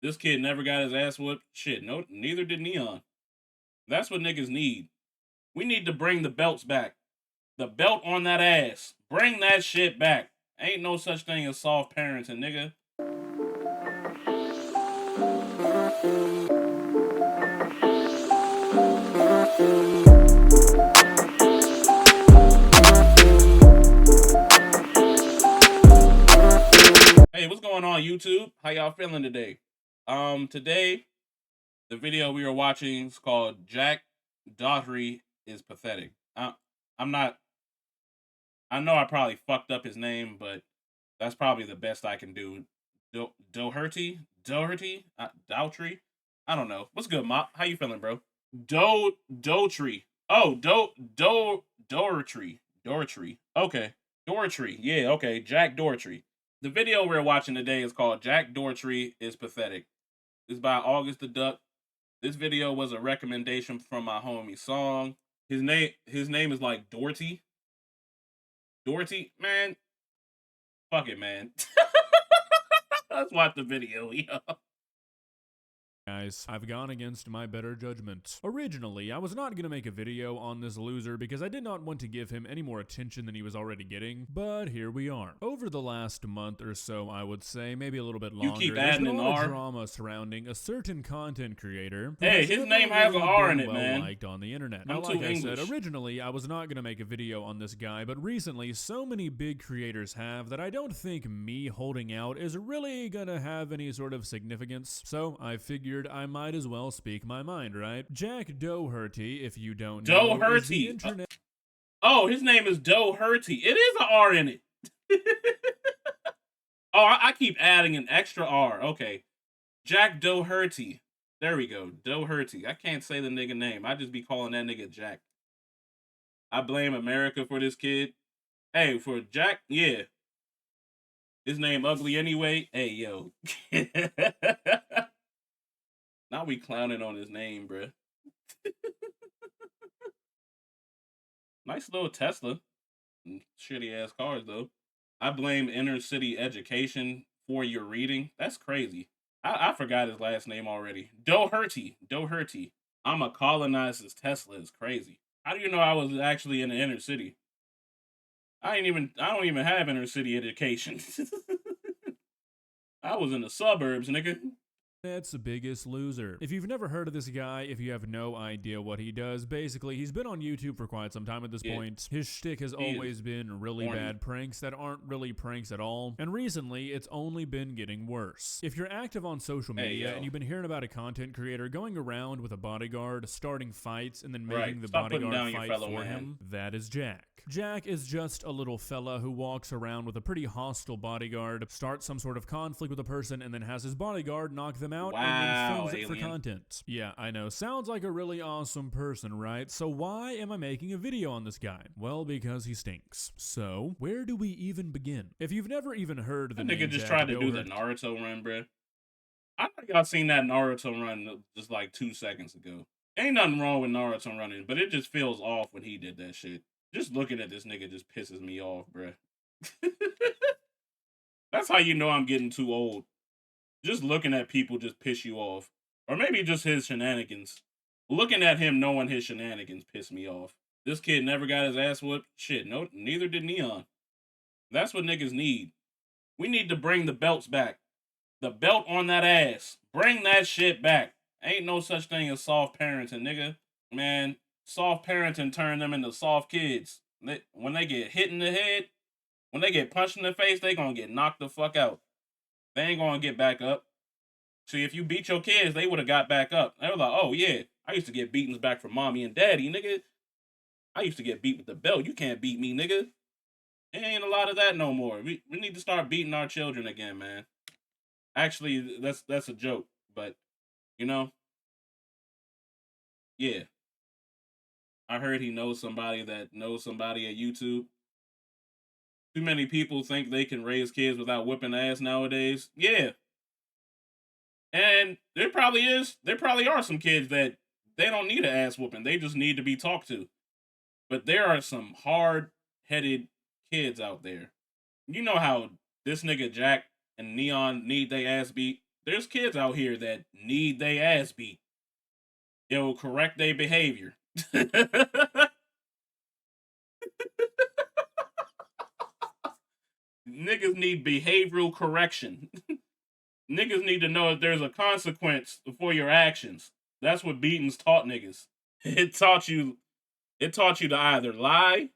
This kid never got his ass whooped. Shit, no, neither did Neon. That's what niggas need. We need to bring the belts back. The belt on that ass. Bring that shit back. Ain't no such thing as soft parenting, nigga. Hey, what's going on, YouTube? How y'all feeling today? Today, the video we are watching is called Jack Doherty is Pathetic. I'm not, I know I probably fucked up his name, but that's probably the best I can do. Doherty? Doherty? Doughtry? I don't know. What's good, Mop? How you feeling, bro? Doherty. Oh, Doherty. Doherty. Okay. Doherty. Yeah, okay. Jack Doherty. The video we're watching today is called Jack Doherty is Pathetic. It's by August the Duck. This video was a recommendation from my homie Song. His name is like Doherty. Doherty? Man. Fuck it, man. Let's watch the video, yo. Guys, I've gone against my better judgment. Originally, I was not going to make a video on this loser because I did not want to give him any more attention than he was already getting, but here we are. Over the last month or so, I would say, maybe a little bit longer, You keep adding there's been an a lot R. of drama surrounding a certain content creator. Hey, his name has an R in it, well man. Liked on the internet. I'm Now, too like I English. said, originally, I was not going to make a video on this guy, but recently, so many big creators have that I don't think me holding out is really gonna have any sort of significance. So I figured I might as well speak my mind, right? Jack Doherty, if you don't know, is the Doherty. internet. Oh, his name is Doherty. It is an R in it. Oh, I keep adding an extra R. Okay. Jack Doherty. There we go. Doherty. I can't say the nigga name. I just be calling that nigga Jack. I blame America for this kid. Hey, for Jack, yeah. His name ugly anyway. Hey, yo. Now we clowning on his name, bruh. Nice little Tesla. Shitty ass cars, though. I blame inner city education for your reading. That's crazy. I forgot his last name already. Doherty. Doherty. I'ma colonize his Tesla is crazy. How do you know I was actually in the inner city? I don't even have inner city education. I was in the suburbs, nigga. That's the biggest loser. If you've never heard of this guy, if you have no idea what he does, basically, he's been on YouTube for quite some time at this point. His shtick has always been really bad pranks that aren't really pranks at all, and recently, it's only been getting worse. If you're active on social media and you've been hearing about a content creator going around with a bodyguard, starting fights, and then making the bodyguard fight for him, that is Jack. Jack is just a little fella who walks around with a pretty hostile bodyguard, starts some sort of conflict with a person, and then has his bodyguard knock them out and then films it for content. Yeah, I know. Sounds like a really awesome person, right? So why am I making a video on this guy? Well, because he stinks. So, where do we even begin? If you've never even heard the name nigga just tried to do the Naruto run, bruh. I know y'all seen that Naruto run just like 2 seconds ago. Ain't nothing wrong with Naruto running, but it just feels off when he did that shit. Just looking at this nigga just pisses me off, bruh. That's how you know I'm getting too old. Just looking at people just piss you off. Or maybe just his shenanigans. Looking at him knowing his shenanigans piss me off. This kid never got his ass whooped. Shit, no, neither did Neon. That's what niggas need. We need to bring the belts back. The belt on that ass. Bring that shit back. Ain't no such thing as soft parenting, nigga. Man, soft parenting turn them into soft kids. When they get hit in the head, when they get punched in the face, they gonna get knocked the fuck out. They ain't gonna get back up. See, if you beat your kids, they would have got back up. They were like, oh yeah, I used to get beatings back from mommy and daddy, nigga. I used to get beat with the belt. You can't beat me, nigga. Ain't a lot of that no more. We need to start beating our children again, man. Actually, that's a joke, but you know, yeah. I heard he knows somebody that knows somebody at YouTube. Too many people think they can raise kids without whipping ass nowadays. Yeah. And there probably are some kids that they don't need an ass whooping. They just need to be talked to. But there are some hard-headed kids out there. You know how this nigga Jack and Neon need their ass beat? there's kids out here that need their ass beat. It will correct their behavior. Niggas need behavioral correction. Niggas need to know that there's a consequence for your actions. That's what beatings taught niggas. It taught you. It taught you to either lie.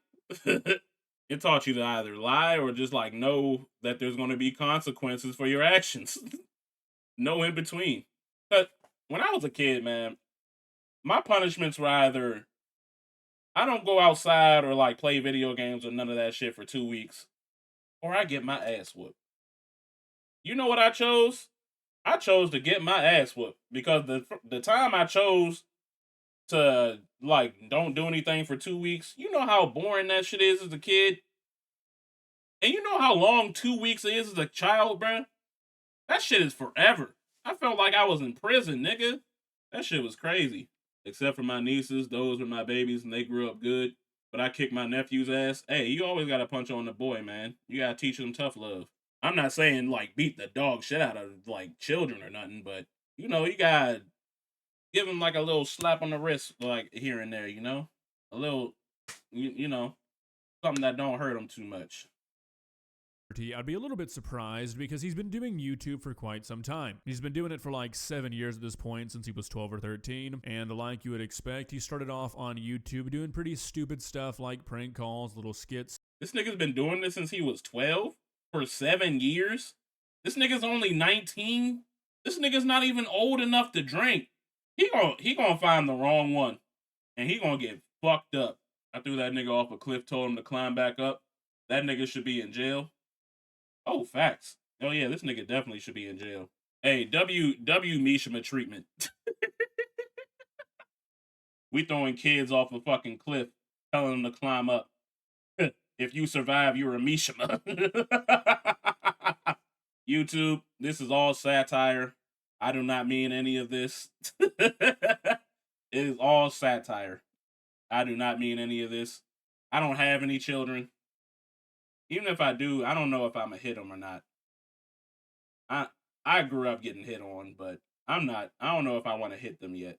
It taught you to either lie or just like know that there's going to be consequences for your actions. No in between. But when I was a kid, man, my punishments were either I don't go outside or like play video games or none of that shit for 2 weeks, or I get my ass whooped. You know what I chose? I chose to get my ass whooped because the time I chose to like don't do anything for 2 weeks, you know how boring that shit is as a kid, and you know how long 2 weeks is as a child, bruh. That shit is forever. I felt like I was in prison, nigga. That shit was crazy. Except for my nieces, those were my babies and they grew up good. But I kicked my nephew's ass. Hey, you always gotta punch on the boy, man. You gotta teach them tough love. I'm not saying like beat the dog shit out of like children or nothing, but you know, you gotta give him like a little slap on the wrist, like here and there, you know? A little, you know, something that don't hurt him too much. I'd be a little bit surprised because he's been doing YouTube for quite some time. He's been doing it for like 7 years at this point since he was 12 or 13, and like you would expect, he started off on YouTube doing pretty stupid stuff like prank calls, little skits. This nigga's been doing this since he was 12 for 7 years. This nigga's only 19. This nigga's not even old enough to drink. He gonna find the wrong one, and he gonna get fucked up. I threw that nigga off a cliff, told him to climb back up. That nigga should be in jail. Oh, facts. Oh yeah, this nigga definitely should be in jail. Hey, W Mishima treatment. We throwing kids off a fucking cliff, telling them to climb up. If you survive, you're a Mishima. YouTube, this is all satire. I do not mean any of this. It is all satire. I do not mean any of this. I don't have any children. Even if I do, I don't know if I'm gonna hit them or not. I grew up getting hit on, but I don't know if I want to hit them yet.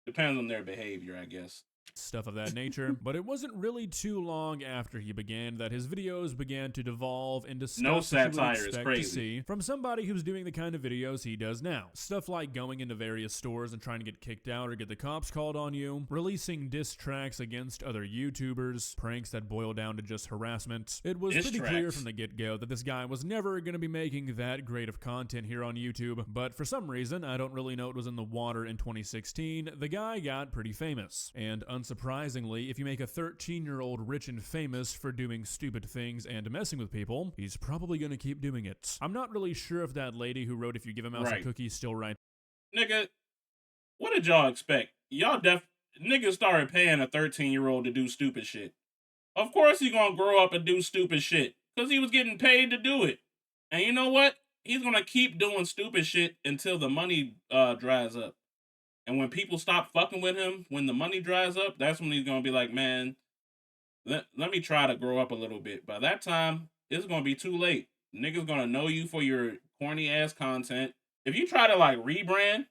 Depends on their behavior, I guess. Stuff of that nature, but it wasn't really too long after he began that his videos began to devolve into stuff No that you would satire is expect crazy. to see from somebody who's doing the kind of videos he does now. Stuff like going into various stores and trying to get kicked out or get the cops called on you, releasing diss tracks against other YouTubers, pranks that boil down to just harassment. It was pretty clear from the get-go that this guy was never going to be making that great of content here on YouTube, but for some reason, I don't really know what was in the water in 2016, the guy got pretty famous. And unsurprisingly, if you make a 13-year-old rich and famous for doing stupid things and messing with people, he's probably gonna keep doing it. I'm not really sure if that lady who wrote "If you give a mouse a cookie" still right. Nigga, what did y'all expect? Niggas started paying a 13-year-old to do stupid shit. Of course he gonna grow up and do stupid shit, because he was getting paid to do it. And you know what? He's gonna keep doing stupid shit until the money dries up. And when people stop fucking with him, when the money dries up, that's when he's gonna be like, man, let me try to grow up a little bit. By that time, it's gonna be too late. Niggas gonna know you for your corny ass content. If you try to like rebrand,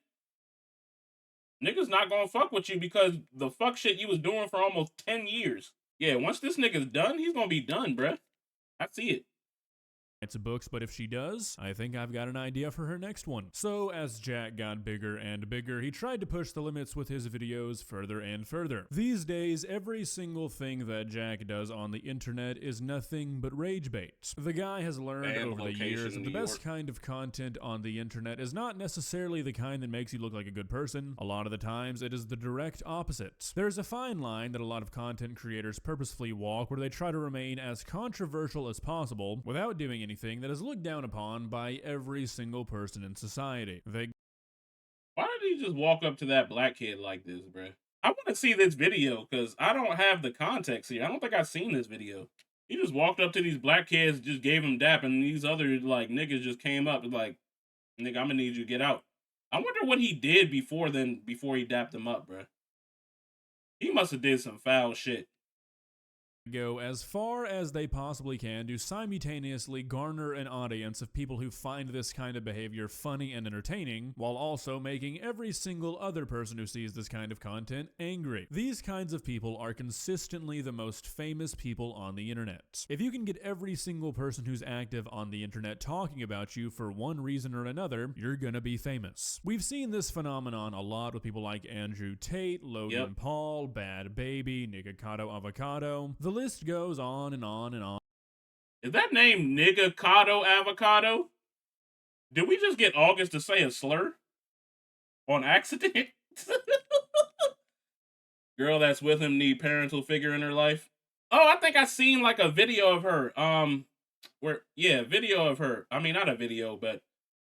niggas not gonna fuck with you because the fuck shit you was doing for almost 10 years. Yeah, once this nigga's done, he's gonna be done, bruh. I see it. It's books, but if she does, I think I've got an idea for her next one. So as Jack got bigger and bigger, he tried to push the limits with his videos further and further. These days, every single thing that Jack does on the internet is nothing but rage bait. The guy has learned over the years that the best kind of content on the internet is not necessarily the kind that makes you look like a good person. A lot of the times, it is the direct opposite. There's a fine line that a lot of content creators purposefully walk where they try to remain as controversial as possible without doing anything that is looked down upon by every single person in society. Why did he just walk up to that black kid like this, bro? I want to see this video because I don't have the context here. I don't think I've seen this video. He just walked up to these black kids, just gave them dap, and these other like niggas just came up and like, nigga, I'm gonna need you to get out. I wonder what he did before he dapped them up, bro. He must have did some foul shit. go as far as they possibly can to simultaneously garner an audience of people who find this kind of behavior funny and entertaining, while also making every single other person who sees this kind of content angry. These kinds of people are consistently the most famous people on the internet. If you can get every single person who's active on the internet talking about you for one reason or another, you're gonna be famous. We've seen this phenomenon a lot with people like Andrew Tate, Logan Paul, Bad Baby, Nikocado Avocado. The list goes on and on and on. Is that name Nikocado Avocado? Did we just get August to say a slur? On accident? Girl that's with him need parental figure in her life. Oh, I think I seen like a video of her. Video of her. I mean, not a video, but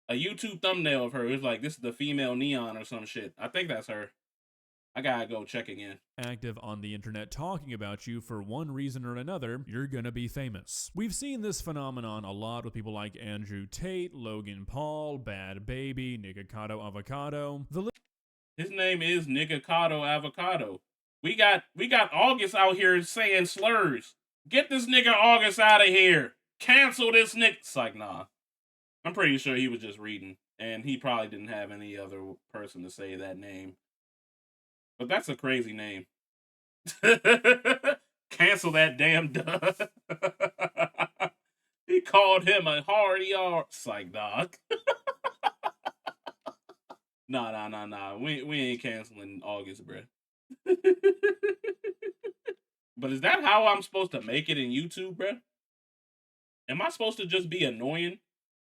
a YouTube thumbnail of her. It was like, this is the female neon or some shit. I think that's her. I gotta go check again. Active on the internet talking about you for one reason or another, you're gonna be famous. We've seen this phenomenon a lot with people like Andrew Tate, Logan Paul, Bad Baby, Nikocado Avocado. His name is Nikocado Avocado. We got August out here saying slurs. Get this nigga August out of here. Cancel this nigga. It's like, nah. I'm pretty sure he was just reading, and he probably didn't have any other person to say that name. But that's a crazy name. Cancel that damn duh. He called him a hard ER. Psych, dog. Nah. We ain't canceling August, bruh. But is that how I'm supposed to make it in YouTube, bruh? Am I supposed to just be annoying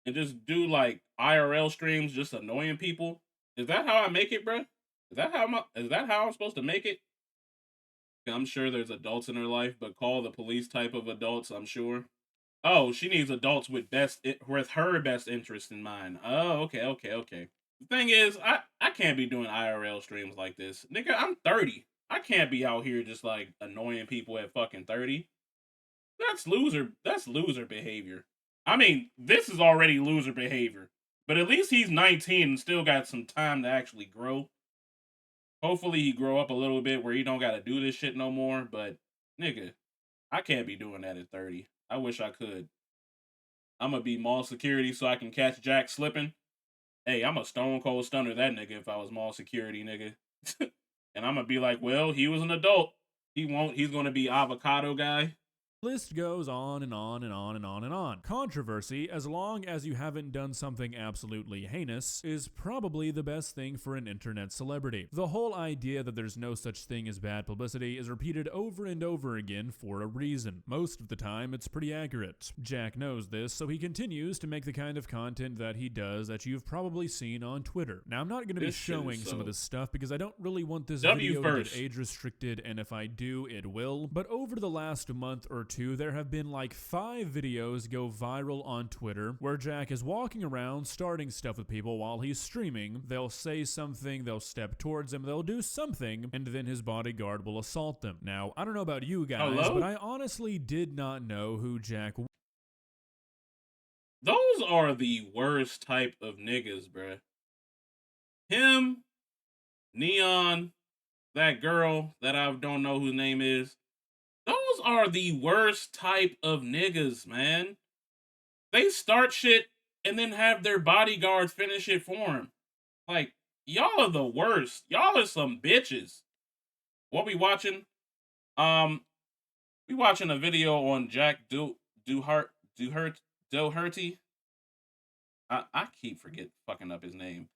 and just do like IRL streams just annoying people? Is that how I make it, bruh? Is that how I'm supposed to make it? I'm sure there's adults in her life, but call the police type of adults, I'm sure. Oh, she needs adults with her best interest in mind. Oh, okay. The thing is, I can't be doing IRL streams like this. Nigga, I'm 30. I can't be out here just like annoying people at fucking 30. That's loser behavior. I mean, this is already loser behavior. But at least he's 19 and still got some time to actually grow. Hopefully he grow up a little bit where he don't gotta do this shit no more. But nigga, I can't be doing that at 30. I wish I could. I'm gonna be mall security so I can catch Jack slipping. Hey, I'm a stone cold stunner that nigga if I was mall security, nigga. And I'm gonna be like, well, he was an adult. He's gonna be avocado guy. List goes on and on and on and on and on. Controversy, as long as you haven't done something absolutely heinous, is probably the best thing for an internet celebrity. The whole idea that there's no such thing as bad publicity is repeated over and over again for a reason. Most of the time, it's pretty accurate. Jack knows this, so he continues to make the kind of content that he does that you've probably seen on Twitter. Now, I'm not going to be showing some of this stuff because I don't really want this video to get age restricted, and if I do, it will. But over the last month or two, there have been like 5 videos go viral on Twitter where Jack is walking around starting stuff with people while he's streaming. They'll say something, they'll step towards him, they'll do something, and then his bodyguard will assault them. Now, I don't know about you guys, but I honestly did not know who Jack was. Those are the worst type of niggas, bruh. Him, Neon, that girl that I don't know whose name is. Those are the worst type of niggas, man. They start shit and then have their bodyguard finish it for them. Like, y'all are the worst. Y'all are some bitches. What we watching? We watching a video on Jack Doherty. I keep fucking up his name.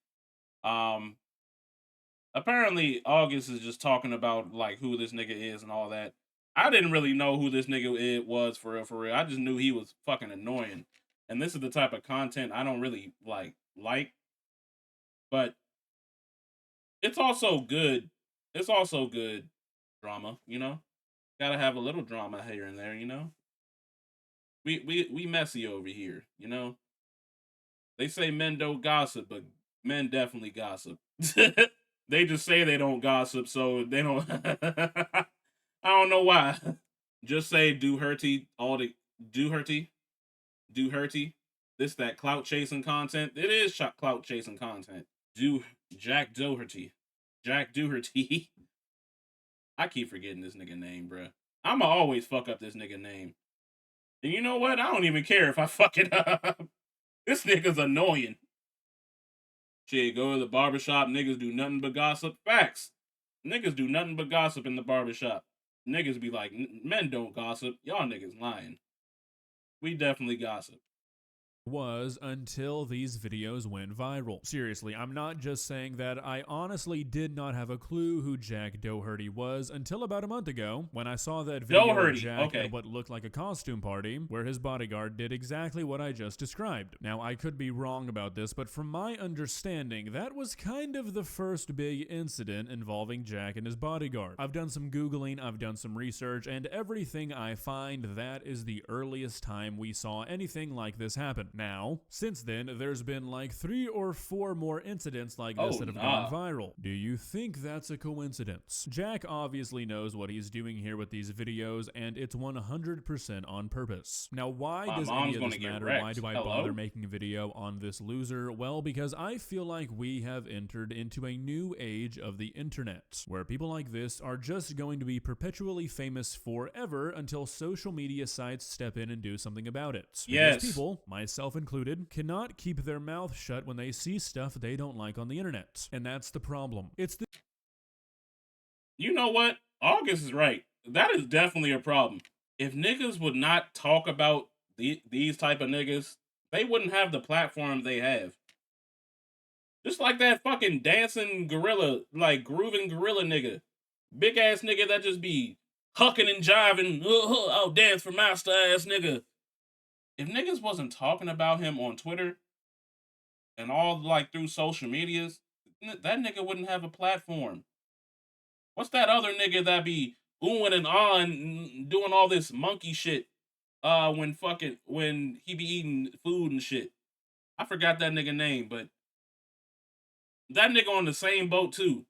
Apparently August is just talking about like who this nigga is and all that. I didn't really know who this nigga was for real. I just knew he was fucking annoying. And this is the type of content I don't really like. But it's also good. It's also good drama, you know? Gotta have a little drama here and there, you know? We messy over here, you know? They say men don't gossip, but men definitely gossip. They just say they don't gossip, so they don't I don't know why. Just say Doherty, Doherty. This that clout chasing content. It is clout chasing content. Jack Doherty. I keep forgetting this nigga name, bruh. I'ma always fuck up this nigga name. And you know what? I don't even care if I fuck it up. This nigga's annoying. Shit, go to the barbershop, niggas do nothing but gossip. Facts. Niggas do nothing but gossip in the barbershop. Niggas be like, men don't gossip. Y'all niggas lying. We definitely gossip. Was until these videos went viral. Seriously, I'm not just saying that. I honestly did not have a clue who Jack Doherty was until about a month ago when I saw that video of Jack at what looked like a costume party where his bodyguard did exactly what I just described. Now, I could be wrong about this, but from my understanding, that was kind of the first big incident involving Jack and his bodyguard. I've done some Googling, I've done some research, and everything I find, that is the earliest time we saw anything like this happen. Now, since then, there's been like 3 or 4 more incidents like this that have gone viral. Do you think that's a coincidence? Jack obviously knows what he's doing here with these videos, and it's 100% on purpose. Now, why does any of this matter? Why do I bother making a video on this loser? Well, because I feel like we have entered into a new age of the internet, where people like this are just going to be perpetually famous forever until social media sites step in and do something about it. Yes. Because people, myself included, cannot keep their mouth shut when they see stuff they don't like on the internet. And that's the problem. You know what? August is right. That is definitely a problem. If niggas would not talk about these type of niggas, they wouldn't have the platform they have. Just like that fucking dancing gorilla, like grooving gorilla nigga. Big ass nigga that just be hucking and jiving. I'll dance for master ass nigga. If niggas wasn't talking about him on Twitter and all like through social medias, that nigga wouldn't have a platform. What's that other nigga that be oohing and ahhing, doing all this monkey shit when he be eating food and shit? I forgot that nigga name, but that nigga on the same boat too.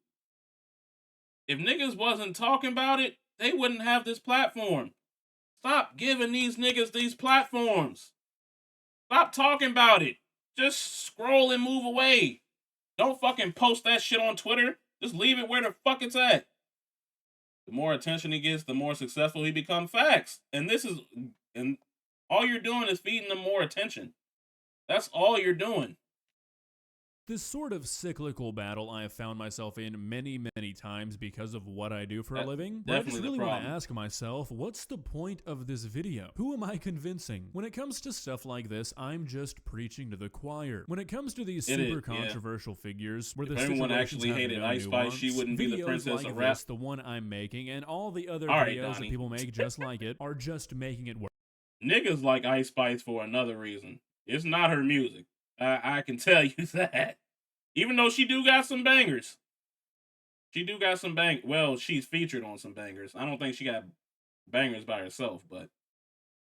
If niggas wasn't talking about it, they wouldn't have this platform. Stop giving these niggas these platforms. Stop talking about it. Just scroll and move away. Don't fucking post that shit on Twitter. Just leave it where the fuck it's at. The more attention he gets, the more successful he becomes. Facts. And all you're doing is feeding them more attention. That's all you're doing. This sort of cyclical battle I have found myself in many, many times because of what I do for a living. But I just really want to ask myself, what's the point of this video? Who am I convincing? When it comes to stuff like this, I'm just preaching to the choir. When it comes to these super controversial figures, where the everyone actually hated Ice Spice, she wouldn't be the princess of rap. The one I'm making, and all the other videos that people make just like it, are just making it work. Niggas like Ice Spice for another reason. It's not her music. I can tell you that. Even though she do got some bangers. Well, she's featured on some bangers. I don't think she got bangers by herself, but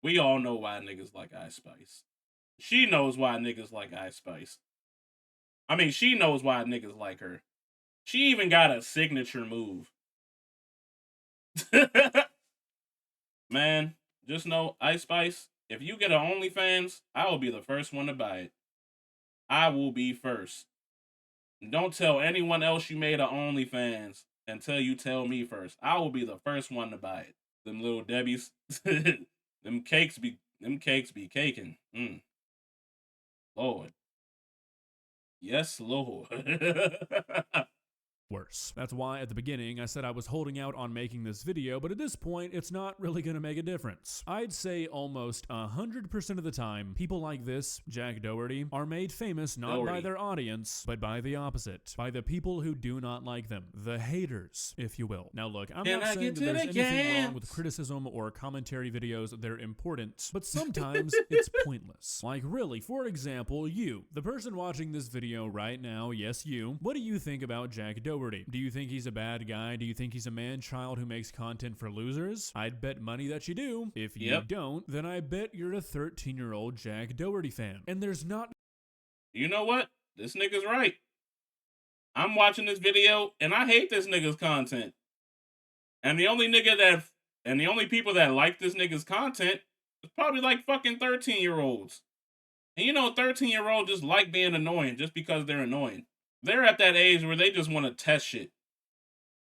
we all know why niggas like Ice Spice. She knows why niggas like Ice Spice. I mean, she knows why niggas like her. She even got a signature move. Man, just know, Ice Spice, if you get an OnlyFans, I will be the first one to buy it. I will be first. Don't tell anyone else you made an OnlyFans until you tell me first. I will be the first one to buy it. Them little Debbie's, them cakes be caking. Lord. Yes, Lord. Worse. That's why at the beginning I said I was holding out on making this video, but at this point it's not really gonna make a difference. I'd say almost 100% of the time, people like this, Jack Doherty, are made famous not by their audience, but by the opposite. By the people who do not like them. The haters, if you will. Now look, I'm not saying that there's anything wrong with criticism or commentary videos. They're important, but sometimes it's pointless. Like really, for example, you, the person watching this video right now, yes you, what do you think about Jack Doherty? Do you think he's a bad guy? Do you think he's a man-child who makes content for losers? I'd bet money that you do. If you don't, then I bet you're a 13-year-old Jack Doherty fan. And there's not... You know what? This nigga's right. I'm watching this video, and I hate this nigga's content. And the only people that like this nigga's content is probably like fucking 13-year-olds. And you know, 13-year-olds just like being annoying just because they're annoying. They're at that age where they just want to test shit.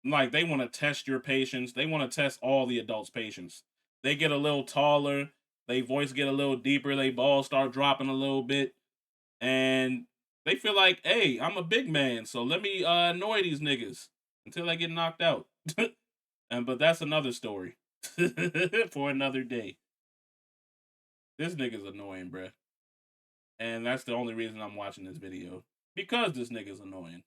Like, they want to test your patience. They want to test all the adults' patience. They get a little taller, they voice get a little deeper, they balls start dropping a little bit, and they feel like, hey, I'm a big man, so let me annoy these niggas until they get knocked out. But that's another story for another day. This nigga's annoying, bruh. And that's the only reason I'm watching this video. Because this nigga's annoying.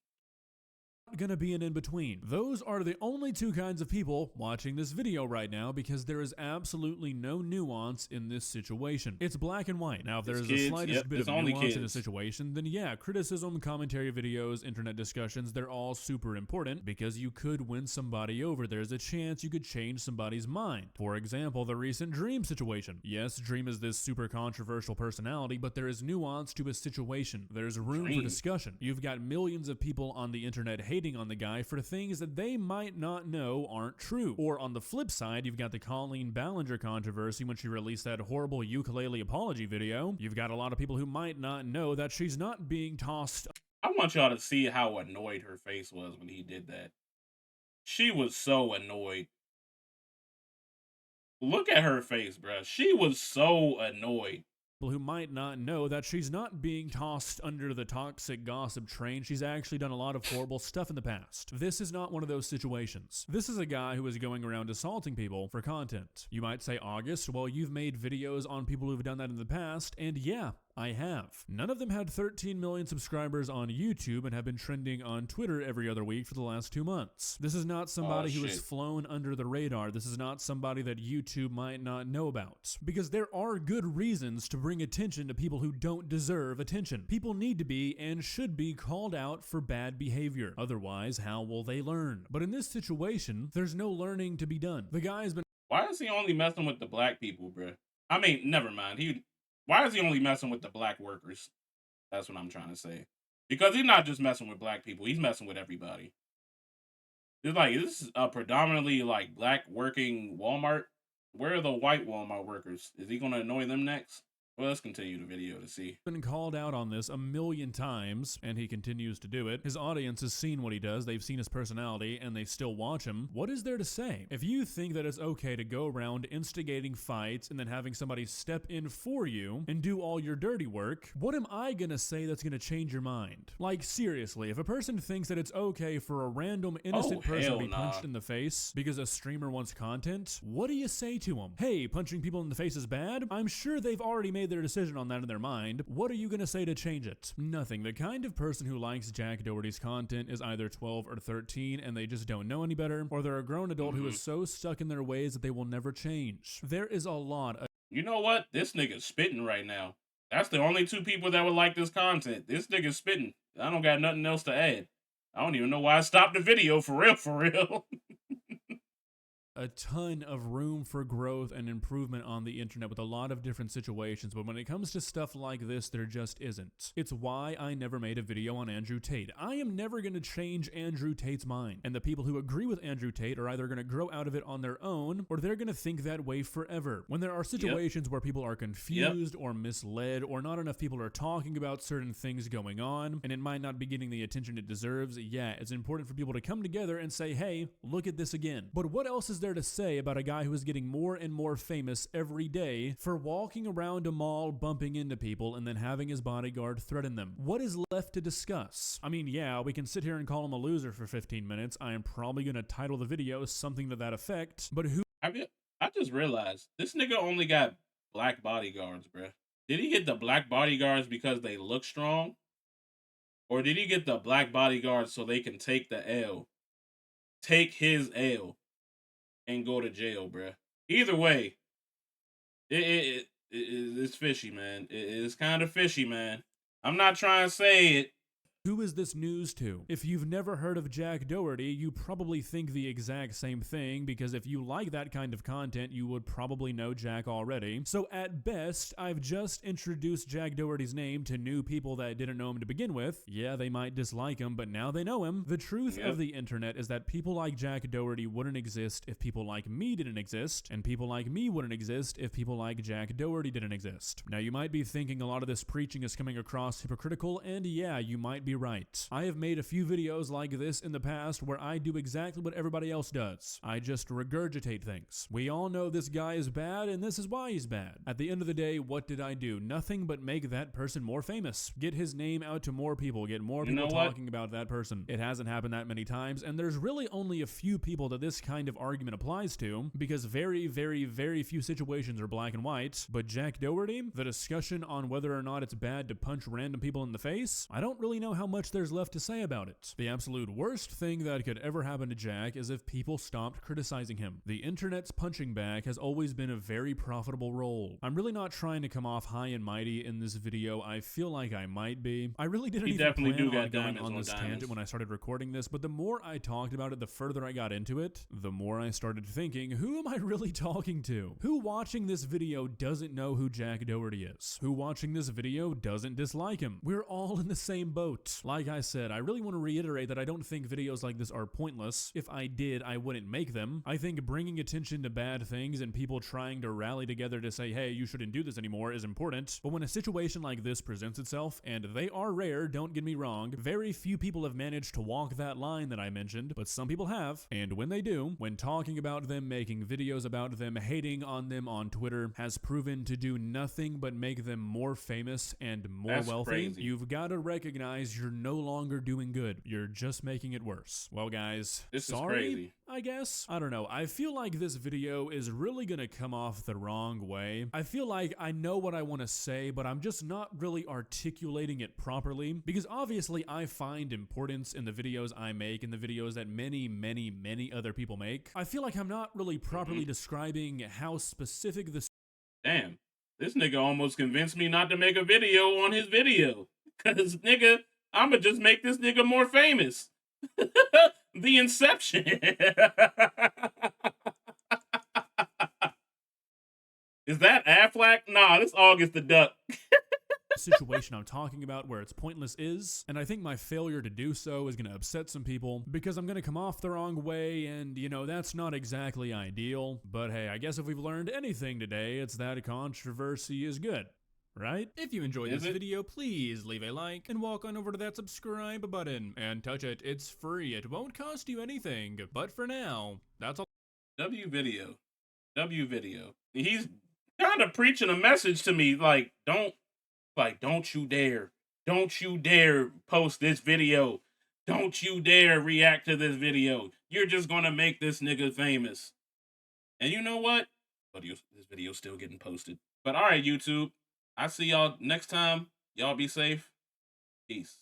Gonna be an in-between. Those are the only two kinds of people watching this video right now because there is absolutely no nuance in this situation. It's black and white. Now, if there is the slightest bit of nuance in a situation, then yeah, criticism, commentary videos, internet discussions, they're all super important because you could win somebody over. There's a chance you could change somebody's mind. For example, the recent Dream situation. Yes, Dream is this super controversial personality, but there is nuance to a situation. There's room for discussion. You've got millions of people on the internet hating on the guy for things that they might not know aren't true. Or on the flip side, you've got the Colleen Ballinger controversy when she released that horrible ukulele apology video. You've got a lot of people who might not know that she's not being tossed. I want y'all to see how annoyed her face was when he did that. She was so annoyed. Look at her face, bruh. She was so annoyed. Who might not know that she's not being tossed under the toxic gossip train. She's actually done a lot of horrible stuff in the past. This is not one of those situations. This is a guy who is going around assaulting people for content. You might say, August, well, you've made videos on people who've done that in the past, and yeah, I have. None of them had 13 million subscribers on YouTube and have been trending on Twitter every other week for the last 2 months. This is not somebody who has flown under the radar. This is not somebody that YouTube might not know about. Because there are good reasons to bring attention to people who don't deserve attention. People need to be and should be called out for bad behavior. Otherwise, how will they learn? But in this situation, there's no learning to be done. The guy's been... Why is he only messing with the black people, bruh? I mean, never mind. Why is he only messing with the black workers? That's what I'm trying to say. Because he's not just messing with black people. He's messing with everybody. It's like, this is a predominantly, like, black working Walmart. Where are the white Walmart workers? Is he going to annoy them next? Well, let's continue the video to see. Been called out on this a million times, and he continues to do it. His audience has seen what he does, they've seen his personality, and they still watch him. What is there to say? If you think that it's okay to go around instigating fights and then having somebody step in for you and do all your dirty work, what am I gonna say that's gonna change your mind? Like, seriously, if a person thinks that it's okay for a random innocent person to be punched in the face because a streamer wants content, what do you say to them? Hey, punching people in the face is bad? I'm sure they've already made their decision on that in their mind. What are you gonna say to change it? Nothing. The kind of person who likes Jack Doherty's content is either 12 or 13 and they just don't know any better, or they're a grown adult who is so stuck in their ways that they will never change. There is a lot of... You know what? This nigga's spitting right now. That's the only two people that would like this content. This nigga's spitting. I don't got nothing else to add. I don't even know why I stopped the video, for real, for real. A ton of room for growth and improvement on the internet with a lot of different situations, but when it comes to stuff like this, there just isn't. It's why I never made a video on Andrew Tate. I am never going to change Andrew Tate's mind, and the people who agree with Andrew Tate are either going to grow out of it on their own, or they're going to think that way forever. When there are situations where people are confused or misled, or not enough people are talking about certain things going on, and it might not be getting the attention it deserves, yeah, it's important for people to come together and say, hey, look at this again. But what else is there to say about a guy who is getting more and more famous every day for walking around a mall bumping into people and then having his bodyguard threaten them? What is left to discuss? I mean, yeah, we can sit here and call him a loser for 15 minutes. I am probably going to title the video something to that effect, but who... I just realized this nigga only got black bodyguards, bruh. Did he get the black bodyguards because they look strong? Or did he get the black bodyguards so they can take the L? Take his L and go to jail, bruh. Either way, it's fishy, man. It's kind of fishy, man. I'm not trying to say it. Who is this news to? If you've never heard of Jack Doherty, you probably think the exact same thing, because if you like that kind of content, you would probably know Jack already. So at best, I've just introduced Jack Doherty's name to new people that didn't know him to begin with. Yeah, they might dislike him, but now they know him. The truth of the internet is that people like Jack Doherty wouldn't exist if people like me didn't exist, and people like me wouldn't exist if people like Jack Doherty didn't exist. Now, you might be thinking a lot of this preaching is coming across hypocritical, and yeah, you might be be right. I have made a few videos like this in the past where I do exactly what everybody else does. I just regurgitate things. We all know this guy is bad and this is why he's bad. At the end of the day, what did I do? Nothing but make that person more famous. Get his name out to more people. Get more people talking about that person. It hasn't happened that many times, and there's really only a few people that this kind of argument applies to, because very, very, very few situations are black and white. But Jack Doherty, the discussion on whether or not it's bad to punch random people in the face, I don't really know how much there's left to say about it. The absolute worst thing that could ever happen to Jack is if people stopped criticizing him. The internet's punching bag has always been a very profitable role. I'm really not trying to come off high and mighty in this video. I feel like I might be. I really didn't even plan on going on this tangent when I started recording this, but the more I talked about it, the further I got into it, the more I started thinking, who am I really talking to? Who watching this video doesn't know who Jack Doherty is? Who watching this video doesn't dislike him? We're all in the same boat. Like I said, I really want to reiterate that I don't think videos like this are pointless. If I did, I wouldn't make them. I think bringing attention to bad things and people trying to rally together to say, hey, you shouldn't do this anymore is important. But when a situation like this presents itself, and they are rare, don't get me wrong, very few people have managed to walk that line that I mentioned, but some people have. And when they do, when talking about them, making videos about them, hating on them on Twitter has proven to do nothing but make them more famous and more wealthy, you've got to recognize you're no longer doing good. You're just making it worse. Well, guys, this is crazy. I guess. I don't know. I feel like this video is really gonna come off the wrong way. I feel like I know what I want to say, but I'm just not really articulating it properly, because obviously I find importance in the videos I make and the videos that many, many, many other people make. I feel like I'm not really properly describing how specific this— Damn, this nigga almost convinced me not to make a video on his video. Cause nigga, I'ma just make this nigga more famous. The Inception. Is that Affleck? Nah, this August the Duck. situation I'm talking about where it's pointless is, and I think my failure to do so is going to upset some people because I'm going to come off the wrong way, and you know, that's not exactly ideal. But hey, I guess if we've learned anything today, it's that controversy is good. Right? If you enjoyed this video, please leave a like and walk on over to that subscribe button and touch it. It's free. It won't cost you anything. But for now, that's all. W video. He's kind of preaching a message to me like, don't you dare post this video. Don't you dare react to this video. You're just going to make this nigga famous. And you know what? But this video's still getting posted. But all right, YouTube. I see y'all next time. Y'all be safe. Peace.